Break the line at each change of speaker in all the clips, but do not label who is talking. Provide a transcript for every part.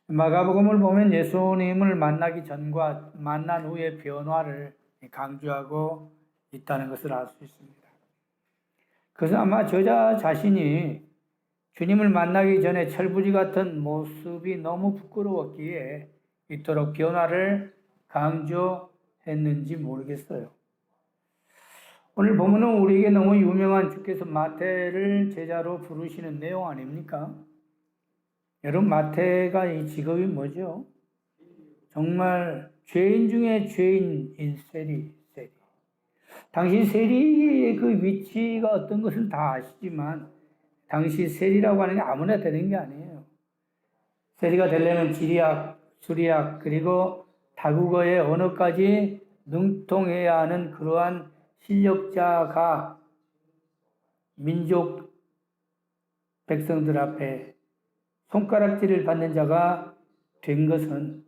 마가복음을 보면 예수님을 만나기 전과 만난 후의 변화를 강조하고 있다는 것을 알 수 있습니다. 그래서 아마 저자 자신이 주님을 만나기 전에 철부지 같은 모습이 너무 부끄러웠기에 이토록 변화를 강조했는지 모르겠어요. 오늘 본문은 우리에게 너무 유명한 주께서 마태를 제자로 부르시는 내용 아닙니까? 여러분, 마태가 이 직업이 뭐죠? 정말 죄인 중에 죄인인 세리. 당시 세리의 그 위치가 어떤 것을 다 아시지만 당시 세리라고 하는 게 아무나 되는 게 아니에요. 세리가 되려면 지리학, 수리학, 그리고 다국어의 언어까지 능통해야 하는 그러한 실력자가 민족 백성들 앞에 손가락질을 받는 자가 된 것은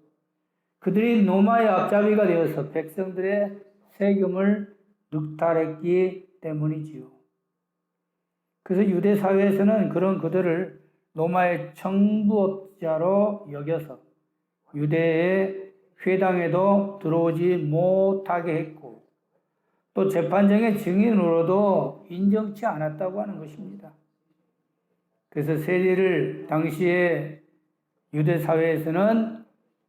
그들이 로마의 앞잡이가 되어서 백성들의 세금을 늑탈했기 때문이지요. 그래서 유대 사회에서는 그런 그들을 로마의 청부업자로 여겨서 유대의 회당에도 들어오지 못하게 했고 또 재판정의 증인으로도 인정치 않았다고 하는 것입니다. 그래서 세리를 당시에 유대 사회에서는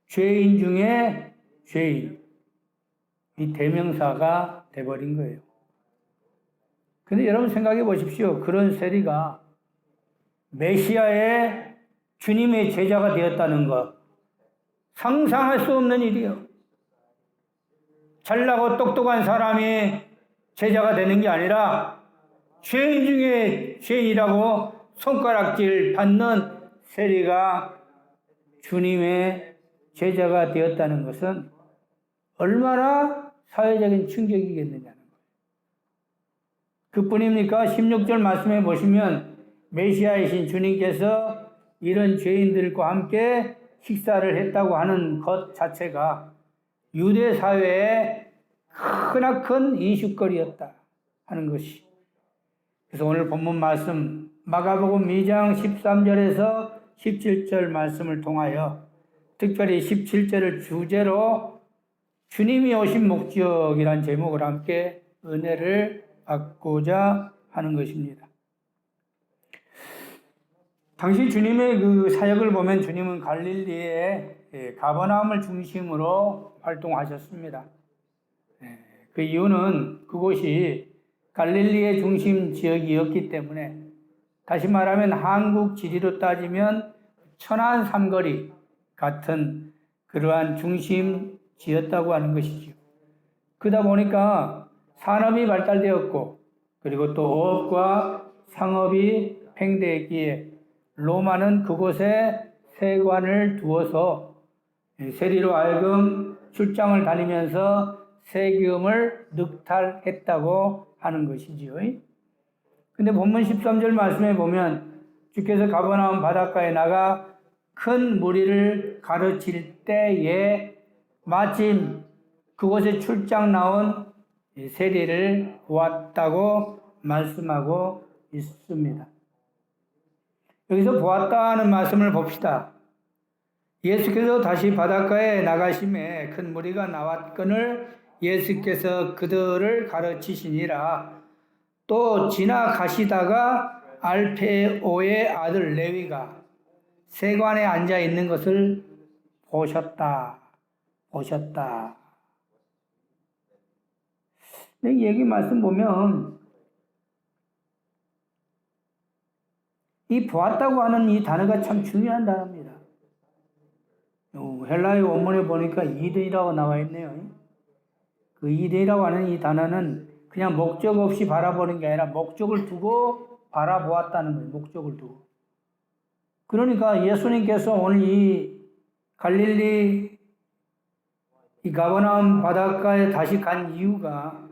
죄인 중에 죄인, 이 대명사가 돼버린 거예요. 근데 여러분 생각해 보십시오. 그런 세리가 메시아의 주님의 제자가 되었다는 것, 상상할 수 없는 일이요. 잘나고 똑똑한 사람이 제자가 되는 게 아니라 죄인 중에 죄인이라고 손가락질 받는 세리가 주님의 제자가 되었다는 것은 얼마나 사회적인 충격이겠느냐는 거예요. 그뿐입니까? 16절 말씀해 보시면 메시아이신 주님께서 이런 죄인들과 함께 식사를 했다고 하는 것 자체가 유대 사회의 크나큰 이슈거리였다 하는 것이. 그래서 오늘 본문 말씀 마가복음 2장 13절에서 17절 말씀을 통하여 특별히 17절을 주제로 주님이 오신 목적이란 제목을 함께 은혜를 받고자 하는 것입니다. 당시 주님의 그 사역을 보면 주님은 갈릴리의 가버나움을 중심으로 활동하셨습니다. 그 이유는 그곳이 갈릴리의 중심 지역이었기 때문에 다시 말하면 한국 지리로 따지면 천안 삼거리 같은 그러한 중심지였다고 하는 것이죠. 그러다 보니까 산업이 발달되었고 그리고 또 어업과 상업이 팽배했기에 로마는 그곳에 세관을 두어서 세리로 하여금 출장을 다니면서 세금을 늑탈했다고 하는 것이지요. 근데 본문 13절 말씀에 보면 주께서 가버나움 바닷가에 나가 큰 무리를 가르칠 때에 마침 그곳에 출장 나온 세리를 보았다고 말씀하고 있습니다. 여기서 보았다는 말씀을 봅시다. 예수께서 다시 바닷가에 나가심에 큰 무리가 나왔거늘 예수께서 그들을 가르치시니라. 또 지나가시다가 알페오의 아들 레위가 세관에 앉아 있는 것을 보셨다. 이 얘기 말씀 보면 이 보았다고 하는 이 단어가 참 중요한 단어입니다. 헬라의 원문에 보니까 이든이라고 나와 있네요. 그 이든이라고 하는 이 단어는 그냥 목적 없이 바라보는 게 아니라 목적을 두고 바라보았다는 거예요. 목적을 두고. 그러니까 예수님께서 오늘 이 갈릴리 이 가버나움 바닷가에 다시 간 이유가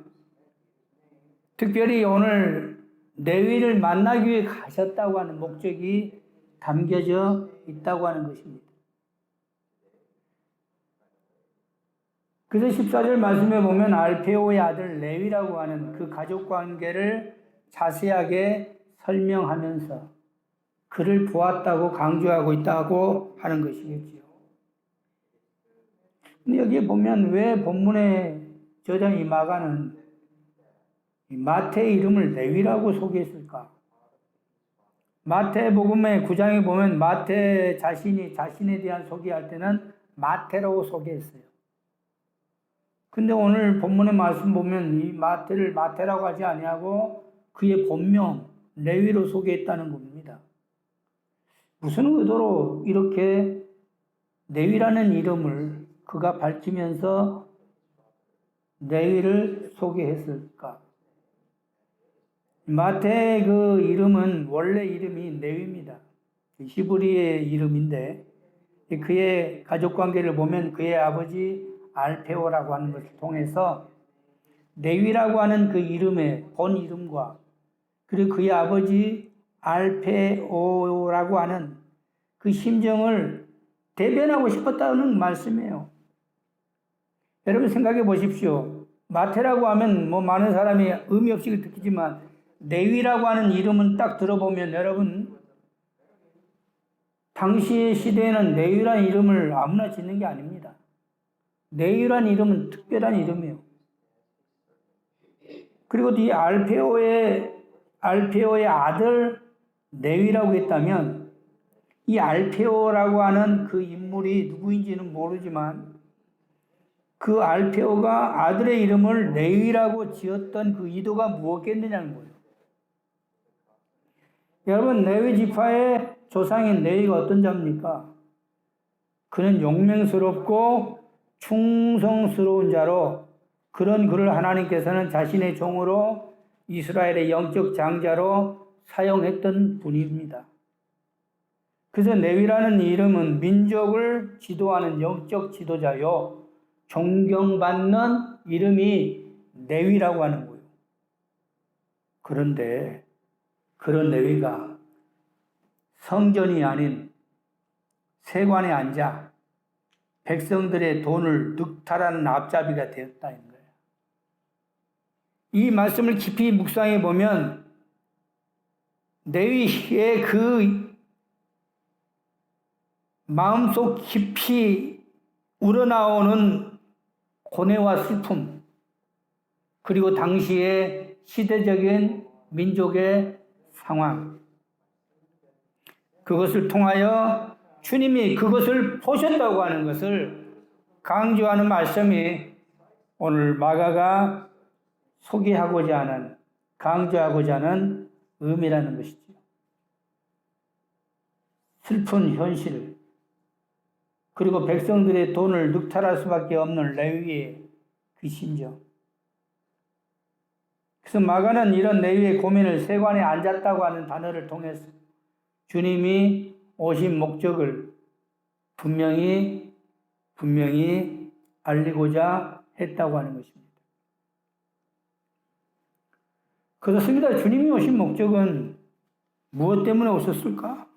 특별히 오늘 레위를 만나기 위해 가셨다고 하는 목적이 담겨져 있다고 하는 것입니다. 그래서 14절 말씀에 보면 알페오의 아들 레위라고 하는 그 가족 관계를 자세하게 설명하면서 그를 보았다고 강조하고 있다고 하는 것이겠지요. 근데 여기에 보면 왜 본문의 저자 이 마가는 마태의 이름을 레위라고 소개했을까? 마태복음의 9장에 보면 마태 자신이 자신에 대한 소개할 때는 마태라고 소개했어요. 근데 오늘 본문의 말씀 보면 이 마태를 마태라고 하지 아니하고 그의 본명 레위로 소개했다는 겁니다. 무슨 의도로 이렇게 레위라는 이름을 그가 밝히면서 레위를 소개했을까? 마태의 그 이름은 원래 이름이 레위입니다. 히브리의 이름인데 그의 가족관계를 보면 그의 아버지 알페오라고 하는 것을 통해서 레위라고 하는 그 이름의 본 이름과 그리고 그의 아버지 알페오라고 하는 그 심정을 대변하고 싶었다는 말씀이에요. 여러분 생각해 보십시오. 마태라고 하면 많은 사람이 의미 없이 듣기지만 레위라고 하는 이름은 딱 들어보면 여러분 당시의 시대에는 레위라는 이름을 아무나 짓는 게 아닙니다. 레위라는 이름은 특별한 이름이에요. 그리고 이 알페오의 아들 레위라고 했다면 이 알페오라고 하는 그 인물이 누구인지는 모르지만 그 알페오가 아들의 이름을 레위라고 지었던 그 의도가 무엇겠느냐는 거예요. 여러분 레위 지파의 조상인 레위가 어떤 자입니까? 그는 용맹스럽고 충성스러운 자로 그런 그를 하나님께서는 자신의 종으로 이스라엘의 영적 장자로 사용했던 분입니다. 그래서 레위라는 이름은 민족을 지도하는 영적 지도자요 존경받는 이름이 레위라고 하는 거예요. 그런데 그런 레위가 성전이 아닌 세관에 앉아 백성들의 돈을 늑탈하는 앞잡이가 되었다는 거예요. 이 말씀을 깊이 묵상해 보면 레위의 그 마음속 깊이 우러나오는 고뇌와 슬픔, 그리고 당시의 시대적인 민족의 상황, 그것을 통하여 주님이 그것을 보셨다고 하는 것을 강조하는 말씀이 오늘 마가가 소개하고자 하는, 강조하고자 하는 의미라는 것이죠. 슬픈 현실, 그리고 백성들의 돈을 늑탈할 수밖에 없는 레위의 그 심정. 그래서 마가는 이런 레위의 고민을 세관에 앉았다고 하는 단어를 통해서 주님이 오신 목적을 분명히 알리고자 했다고 하는 것입니다. 그렇습니다. 주님이 오신 목적은 무엇 때문에 오셨을까?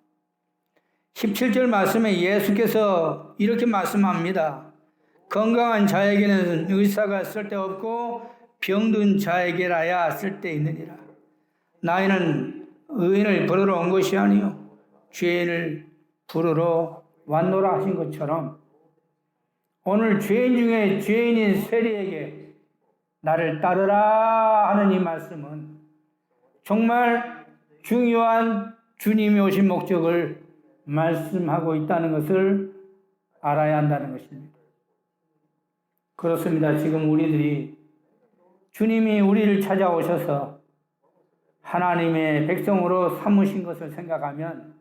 17절 말씀에 예수께서 이렇게 말씀합니다. 건강한 자에게는 의사가 쓸데없고 병든 자에게라야 쓸데있느니라. 나이는 의인을 부르러 온 것이 아니요 죄인을 부르러 왔노라 하신 것처럼 오늘 죄인 중에 죄인인 세리에게 나를 따르라 하는 이 말씀은 정말 중요한 주님이 오신 목적을 말씀하고 있다는 것을 알아야 한다는 것입니다. 그렇습니다. 지금 우리들이 주님이 우리를 찾아오셔서 하나님의 백성으로 삼으신 것을 생각하면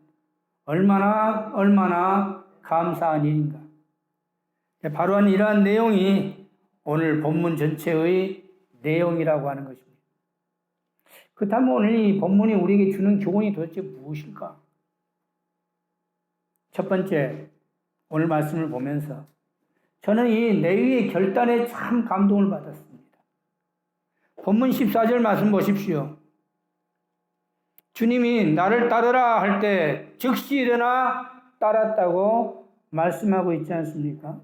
얼마나 감사한 일인가. 바로 이러한 내용이 오늘 본문 전체의 내용이라고 하는 것입니다. 그렇다면 오늘 이 본문이 우리에게 주는 교훈이 도대체 무엇일까? 첫 번째, 오늘 말씀을 보면서 저는 이 레위의 결단에 참 감동을 받았습니다. 본문 14절 말씀 보십시오. 주님이 나를 따르라 할 때 즉시 일어나 따랐다고 말씀하고 있지 않습니까?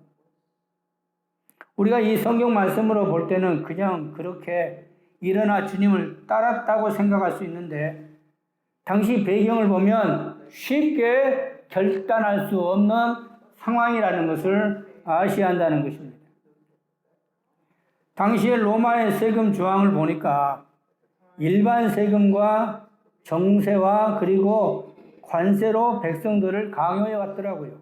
우리가 이 성경 말씀으로 볼 때는 그냥 그렇게 일어나 주님을 따랐다고 생각할 수 있는데 당시 배경을 보면 쉽게 결단할 수 없는 상황이라는 것을 아시한다는 것입니다. 당시에 로마의 세금 조항을 보니까 일반 세금과 정세와 그리고 관세로 백성들을 강요해 왔더라고요.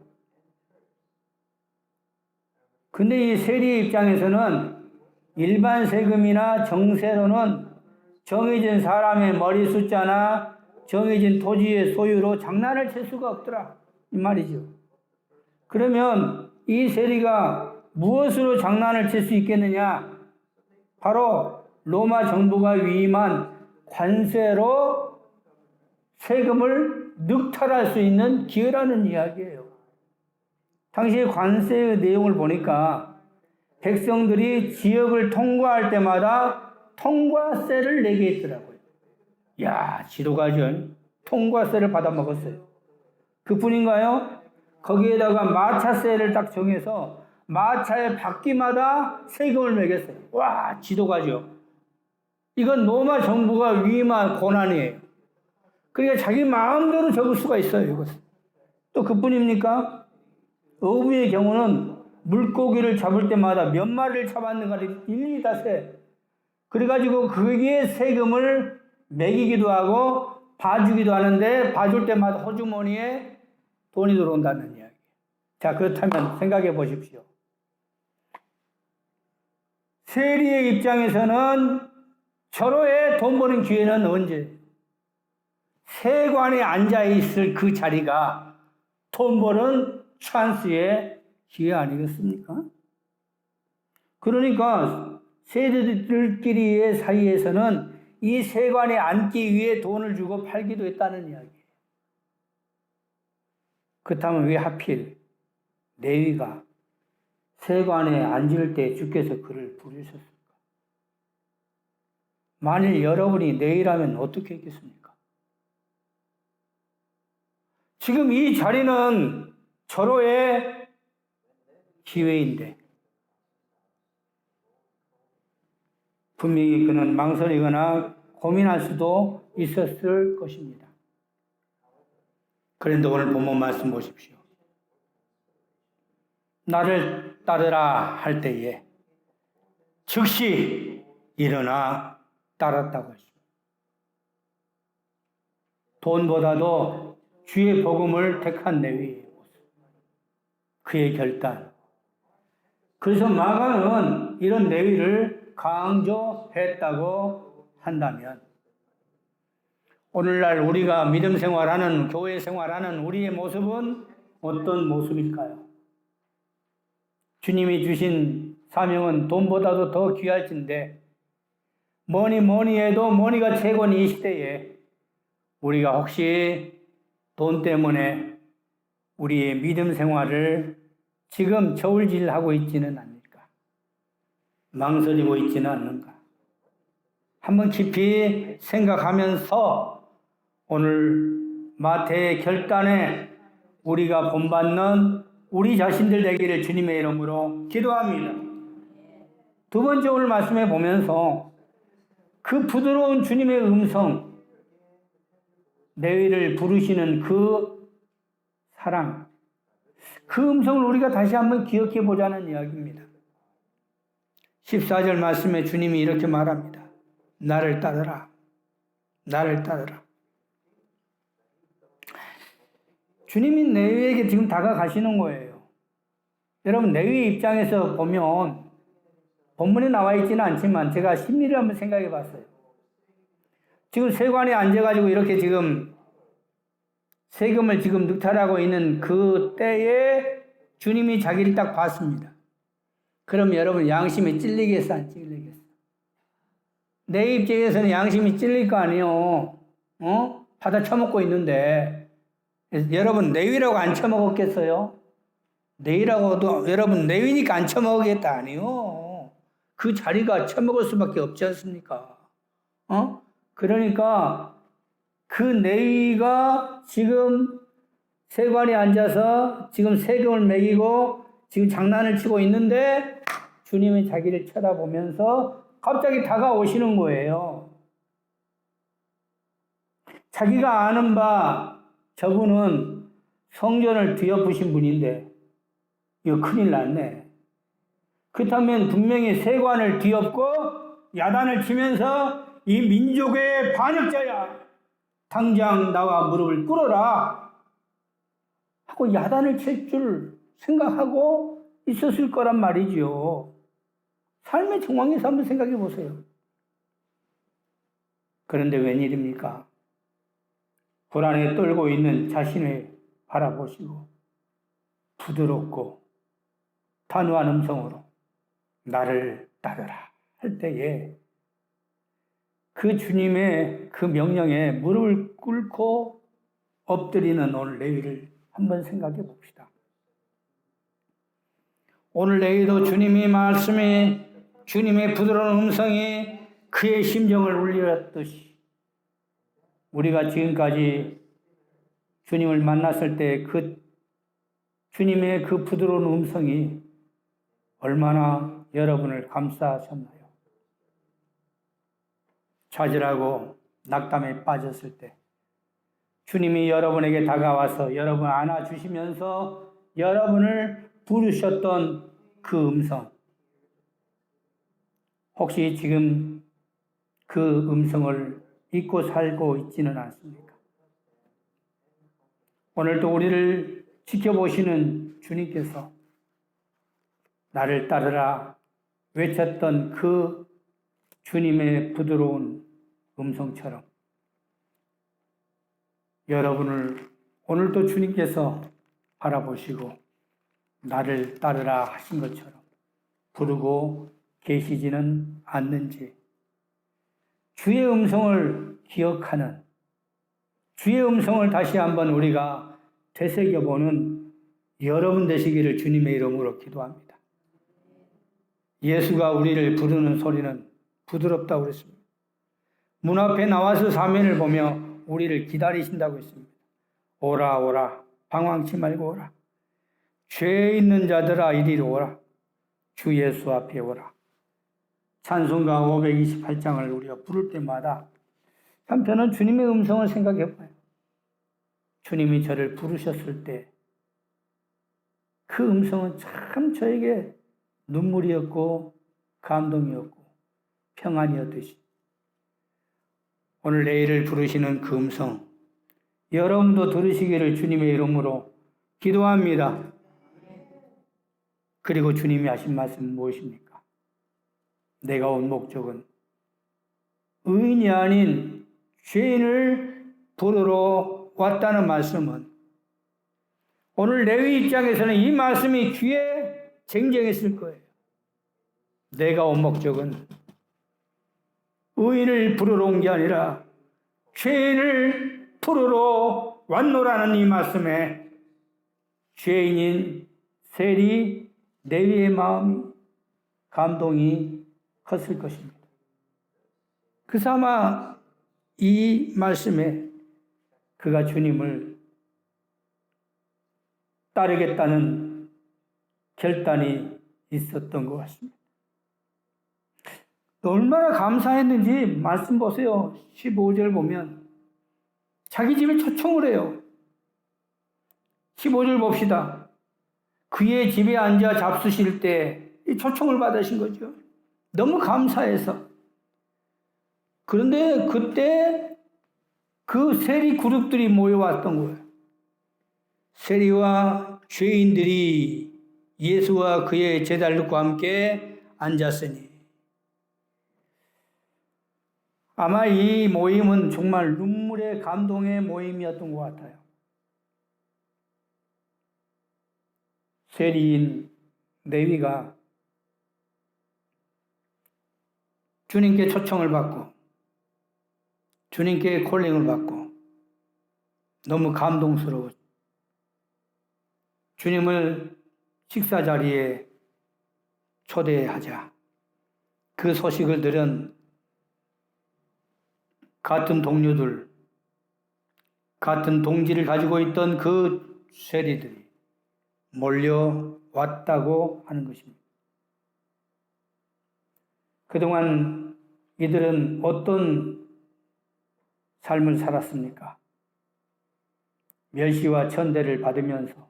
근데 이 세리의 입장에서는 일반 세금이나 정세로는 정해진 사람의 머리 숫자나 정해진 토지의 소유로 장난을 칠 수가 없더라. 이 말이죠. 그러면 이 세리가 무엇으로 장난을 칠 수 있겠느냐? 바로 로마 정부가 위임한 관세로 세금을 늑탈할 수 있는 기회라는 이야기예요. 당시 관세의 내용을 보니까 백성들이 지역을 통과할 때마다 통과세를 내게 했더라고요. 야, 지도가죠. 통과세를 받아먹었어요. 그뿐인가요? 거기에다가 마차세를 딱 정해서 마차의 바퀴마다 세금을 매겼어요. 와, 지도가죠. 이건 로마 정부가 위임한 권한이에요. 그러니까 자기 마음대로 적을 수가 있어요, 이것은. 또 그뿐입니까? 어부의 경우는 물고기를 잡을 때마다 몇 마리를 잡았는가를 일일이 다 세. 그래가지고 거기에 세금을 매기기도 하고 봐주기도 하는데 봐줄 때마다 호주머니에 돈이 들어온다는 이야기. 자, 그렇다면 생각해 보십시오. 세리의 입장에서는 절호의 돈 버는 기회는 언제? 세관에 앉아 있을 그 자리가 돈 버는 찬스의 기회 아니겠습니까? 그러니까 세리들끼리의 사이에서는 이 세관에 앉기 위해 돈을 주고 팔기도 했다는 이야기예요. 그렇다면 왜 하필 레위가 세관에 앉을 때 주께서 그를 부르셨을까? 만일 여러분이 레위라면 어떻게 했겠습니까? 지금 이 자리는 절호의 기회인데 분명히 그는 망설이거나 고민할 수도 있었을 것입니다. 그런데 오늘 본문 말씀 보십시오. 나를 따르라 할 때에 즉시 일어나 따랐다고 했습니다. 돈보다도 주의 복음을 택한 레위의 모습, 그의 결단. 그래서 마가는 이런 레위를 강조했다고 한다면 오늘날 우리가 믿음 생활하는, 교회 생활하는 우리의 모습은 어떤 모습일까요? 주님이 주신 사명은 돈보다도 더 귀할진데 뭐니 해도 머니가 최고인 이 시대에 우리가 혹시 돈 때문에 우리의 믿음 생활을 지금 저울질하고 있지는 않을까? 망설이고 있지는 않는가? 한번 깊이 생각하면서 오늘 마태의 결단에 우리가 본받는 우리 자신들 되기를 주님의 이름으로 기도합니다. 두 번째 오늘 말씀해 보면서 그 부드러운 주님의 음성, 레위를 부르시는 그 사랑, 그 음성을 우리가 다시 한번 기억해 보자는 이야기입니다. 14절 말씀에 주님이 이렇게 말합니다. 나를 따르라. 나를 따르라. 주님이 레위에게 지금 다가가시는 거예요. 여러분, 레위 입장에서 보면 본문에 나와 있지는 않지만 제가 심리를 한번 생각해 봤어요. 지금 세관에 앉아가지고 이렇게 지금 세금을 지금 늑탈하고 있는 그 때에 주님이 자기를 딱 봤습니다. 그럼 여러분 양심이 찔리겠어, 안 찔리겠어? 내 입장에서는 양심이 찔릴 거 아니에요. 받아 처먹고 있는데. 여러분 레위라고 안 처먹었겠어요? 레위라고도 여러분 레위니까 안 처먹겠다 아니요. 그 자리가 처먹을 수밖에 없지 않습니까? 그러니까 그 레위가 지금 세관에 앉아서 지금 세금을 매기고 지금 장난을 치고 있는데 주님이 자기를 쳐다보면서 갑자기 다가오시는 거예요. 자기가 아는 바 저분은 성전을 뒤엎으신 분인데 이거 큰일 났네. 그렇다면 분명히 세관을 뒤엎고 야단을 치면서 이 민족의 반역자야. 당장 나와 무릎을 꿇어라. 하고 야단을 칠 줄 생각하고 있었을 거란 말이죠. 삶의 정황에서 한번 생각해 보세요. 그런데 웬일입니까? 불안에 떨고 있는 자신을 바라보시고 부드럽고 단호한 음성으로 나를 따르라 할 때에 그 주님의 그 명령에 무릎을 꿇고 엎드리는 오늘 레위를 한번 생각해 봅시다. 오늘 레위도 주님의 말씀에 주님의 부드러운 음성이 그의 심정을 울렸듯이 우리가 지금까지 주님을 만났을 때 그 주님의 그 부드러운 음성이 얼마나 여러분을 감싸셨나요? 좌절하고 낙담에 빠졌을 때 주님이 여러분에게 다가와서 여러분 안아주시면서 여러분을 부르셨던 그 음성, 혹시 지금 그 음성을 잊고 살고 있지는 않습니까? 오늘도 우리를 지켜보시는 주님께서 나를 따르라 외쳤던 그 주님의 부드러운 음성처럼 여러분을 오늘도 주님께서 바라보시고 나를 따르라 하신 것처럼 부르고 계시지는 않는지 주의 음성을 기억하는 주의 음성을 다시 한번 우리가 되새겨보는 여러분 되시기를 주님의 이름으로 기도합니다. 예수가 우리를 부르는 소리는 부드럽다고 그랬습니다. 문 앞에 나와서 사면을 보며 우리를 기다리신다고 했습니다. 오라 오라 방황치 말고 오라. 죄 있는 자들아 이리로 오라. 주 예수 앞에 오라. 찬송가 528장을 우리가 부를 때마다 한편은 주님의 음성을 생각해 봐요. 주님이 저를 부르셨을 때 그 음성은 참 저에게 눈물이었고 감동이었고 평안이었듯이 오늘 내일을 부르시는 그 음성 여러분도 들으시기를 주님의 이름으로 기도합니다. 그리고 주님이 하신 말씀은 무엇입니까? 내가 온 목적은 의인이 아닌 죄인을 부르러 왔다는 말씀은 오늘 레위 입장에서는 이 말씀이 귀에 쟁쟁했을 거예요. 내가 온 목적은 의인을 부르러 온 게 아니라 죄인을 부르러 왔노라는 이 말씀에 죄인인 세리 레위의 마음이 감동이 컸을 것입니다. 그래서 아마 이 말씀에 그가 주님을 따르겠다는 결단이 있었던 것 같습니다. 얼마나 감사했는지 말씀 보세요. 15절 보면 자기 집에 초청을 해요. 15절 봅시다. 그의 집에 앉아 잡수실 때 이 초청을 받으신 거죠. 너무 감사해서. 그런데 그때 그 세리 그룹들이 모여왔던 거예요. 세리와 죄인들이 예수와 그의 제자들과 함께 앉았으니 아마 이 모임은 정말 눈물의 감동의 모임이었던 것 같아요. 세리인 레위가 주님께 초청을 받고 주님께 콜링을 받고 너무 감동스러워 주님을 식사 자리에 초대하자. 그 소식을 들은 같은 동료들, 같은 동지를 가지고 있던 그 세리들이 몰려왔다고 하는 것입니다. 그동안 이들은 어떤 삶을 살았습니까? 멸시와 천대를 받으면서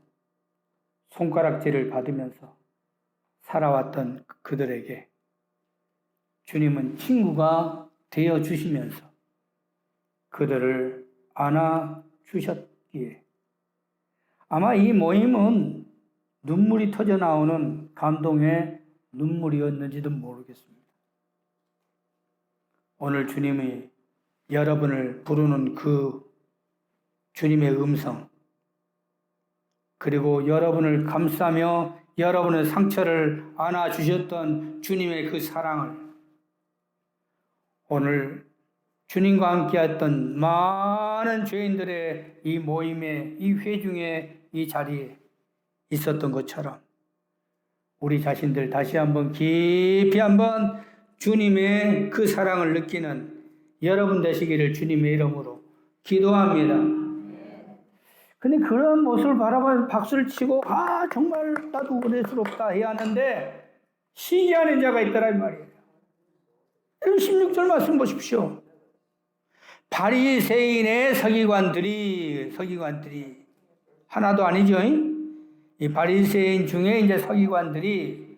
손가락질을 받으면서 살아왔던 그들에게 주님은 친구가 되어 주시면서 그들을 안아 주셨기에 아마 이 모임은 눈물이 터져 나오는 감동의 눈물이었는지도 모르겠습니다. 오늘 주님이 여러분을 부르는 그 주님의 음성, 그리고 여러분을 감싸며 여러분의 상처를 안아주셨던 주님의 그 사랑을 오늘 주님과 함께했던 많은 죄인들의 이 모임에, 이 회중의 이 자리에 있었던 것처럼 우리 자신들 다시 한번 깊이 한번 주님의 그 사랑을 느끼는 여러분 되시기를 주님의 이름으로 기도합니다. 근데 그런 모습을 바라보면서 박수를 치고 정말 나도 은혜스럽다 해야 하는데 시기하는 자가 있더라 이 말이에요. 16절 말씀 보십시오. 바리새인의 서기관들이 하나도 아니죠. 이 바리새인 중에 이제 서기관들이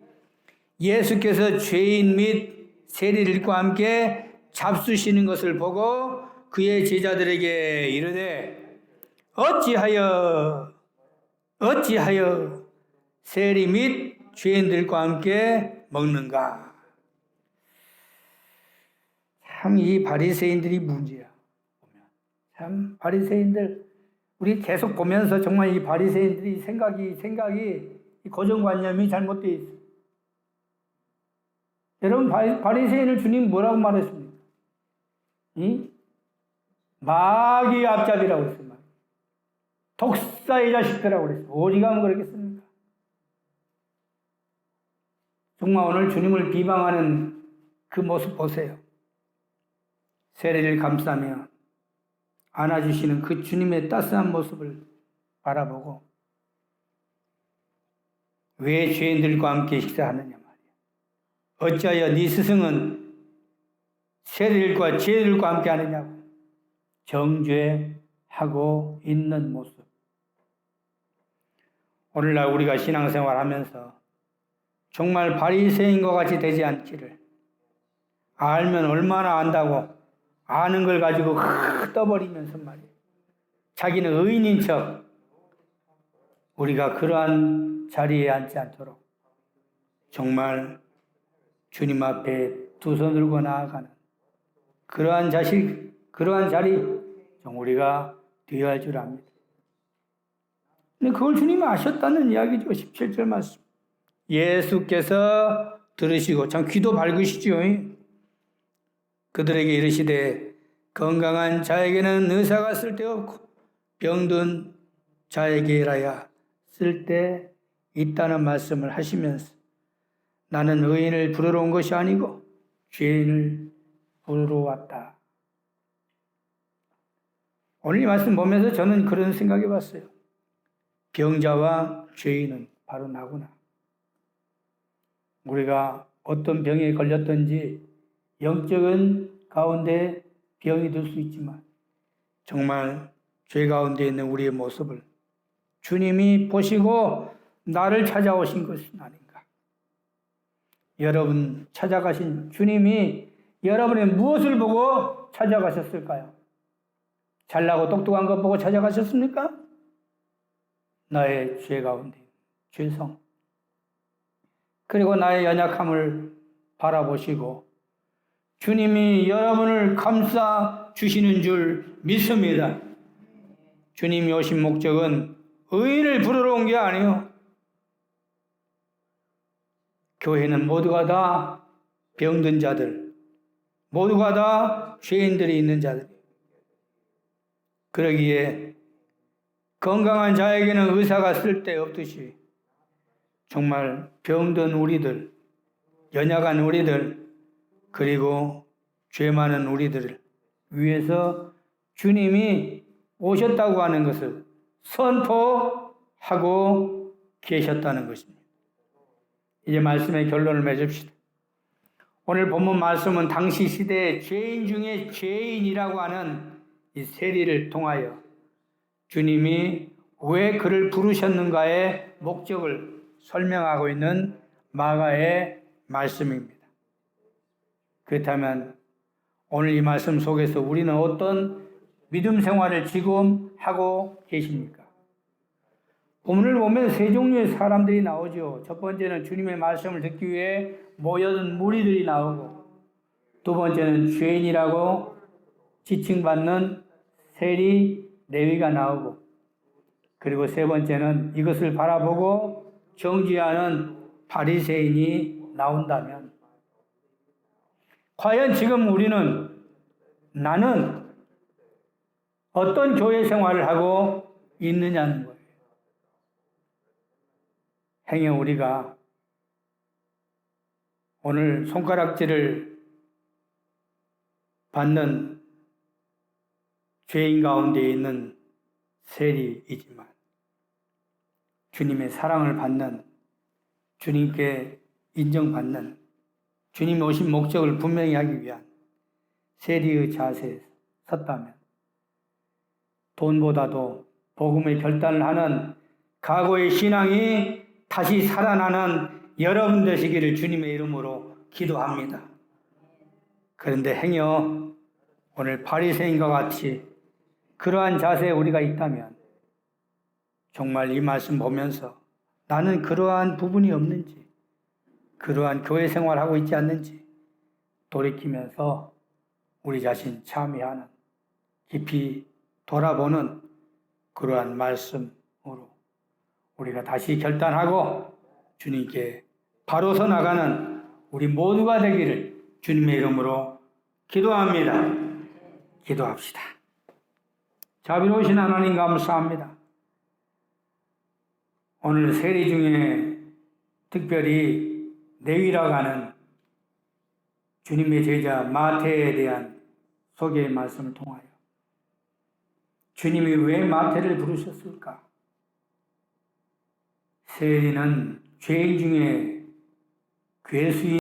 예수께서 죄인 및 세리들과 함께 잡수시는 것을 보고 그의 제자들에게 이르되 어찌하여 세리 및 죄인들과 함께 먹는가? 참 이 바리새인들이 문제야. 참 바리새인들 우리 계속 보면서 정말 이 바리새인들이 생각이 이 고정관념이 잘못되어 있어. 여러분 바리새인을 주님 뭐라고 말했습니까? 마귀의 앞잡이라고 했어요. 독사의 자식들이라고 그랬어요. 어디가 하면 그랬겠습니까? 정말 오늘 주님을 비방하는 그 모습 보세요. 세례를 감싸며 안아주시는 그 주님의 따스한 모습을 바라보고 왜 죄인들과 함께 식사하느냐 말이야. 어찌하여 네 스승은 세리들과 죄인들과 함께 하느냐고 정죄하고 있는 모습. 오늘날 우리가 신앙생활하면서 정말 바리새인과 같이 되지 않기를, 알면 얼마나 안다고 아는 걸 가지고 떠버리면서 말이에요. 자기는 의인인 척. 우리가 그러한 자리에 앉지 않도록 정말 주님 앞에 두 손 들고 나아가는 그러한 자리 우리가 되어야 할 줄 압니다. 근데 그걸 주님이 아셨다는 이야기죠. 17절 말씀. 예수께서 들으시고 참 귀도 밝으시죠. 그들에게 이르시되 건강한 자에게는 의사가 쓸데없고 병든 자에게라야 쓸데 있다는 말씀을 하시면서 나는 의인을 부르러 온 것이 아니고 죄인을 부르러 왔다. 오늘 이 말씀 보면서 저는 그런 생각해 봤어요. 병자와 죄인은 바로 나구나. 우리가 어떤 병에 걸렸든지 영적인 가운데 병이 들 수 있지만 정말 죄 가운데 있는 우리의 모습을 주님이 보시고 나를 찾아오신 것은 아닌가. 여러분 찾아가신 주님이 여러분의 무엇을 보고 찾아가셨을까요? 잘나고 똑똑한 것 보고 찾아가셨습니까? 나의 죄 가운데 죄성 그리고 나의 연약함을 바라보시고 주님이 여러분을 감싸 주시는 줄 믿습니다. 주님이 오신 목적은 의인을 부르러 온 게 아니에요. 교회는 모두가 다 병든 자들, 모두가 다 죄인들이 있는 자들. 그러기에 건강한 자에게는 의사가 쓸데없듯이 정말 병든 우리들, 연약한 우리들, 그리고 죄 많은 우리들을 위해서 주님이 오셨다고 하는 것을 선포하고 계셨다는 것입니다. 이제 말씀의 결론을 맺읍시다. 오늘 본문 말씀은 당시 시대의 죄인 중에 죄인이라고 하는 이 세리를 통하여 주님이 왜 그를 부르셨는가의 목적을 설명하고 있는 마가의 말씀입니다. 그렇다면 오늘 이 말씀 속에서 우리는 어떤 믿음 생활을 지금 하고 계십니까? 본문을 보면 세 종류의 사람들이 나오죠. 첫 번째는 주님의 말씀을 듣기 위해 모여든 무리들이 나오고, 두 번째는 죄인이라고 지칭받는 세리 레위가 나오고, 그리고 세 번째는 이것을 바라보고 정죄하는 바리새인이 나온다면, 과연 지금 나는 어떤 교회 생활을 하고 있느냐는 거예요. 행여 우리가 오늘 손가락질을 받는 죄인 가운데 있는 세리이지만 주님의 사랑을 받는, 주님께 인정받는, 주님이 오신 목적을 분명히 하기 위한 세리의 자세에 섰다면 돈보다도 복음의 결단을 하는 각오의 신앙이 다시 살아나는 여러분 되시기를 주님의 이름으로 기도합니다. 그런데 행여 오늘 바리새인과 같이 그러한 자세에 우리가 있다면 정말 이 말씀 보면서 나는 그러한 부분이 없는지, 그러한 교회 생활하고 있지 않는지 돌이키면서 우리 자신 참여하는, 깊이 돌아보는 그러한 말씀으로 우리가 다시 결단하고 주님께 바로서 나가는 우리 모두가 되기를 주님의 이름으로 기도합니다. 기도합시다. 자비로우신 하나님 감사합니다. 오늘 세리 중에 특별히 레위라고 하는 주님의 제자 마태에 대한 소개의 말씀을 통하여 주님이 왜 마태를 부르셨을까? 세리는 죄인 중에 괴수인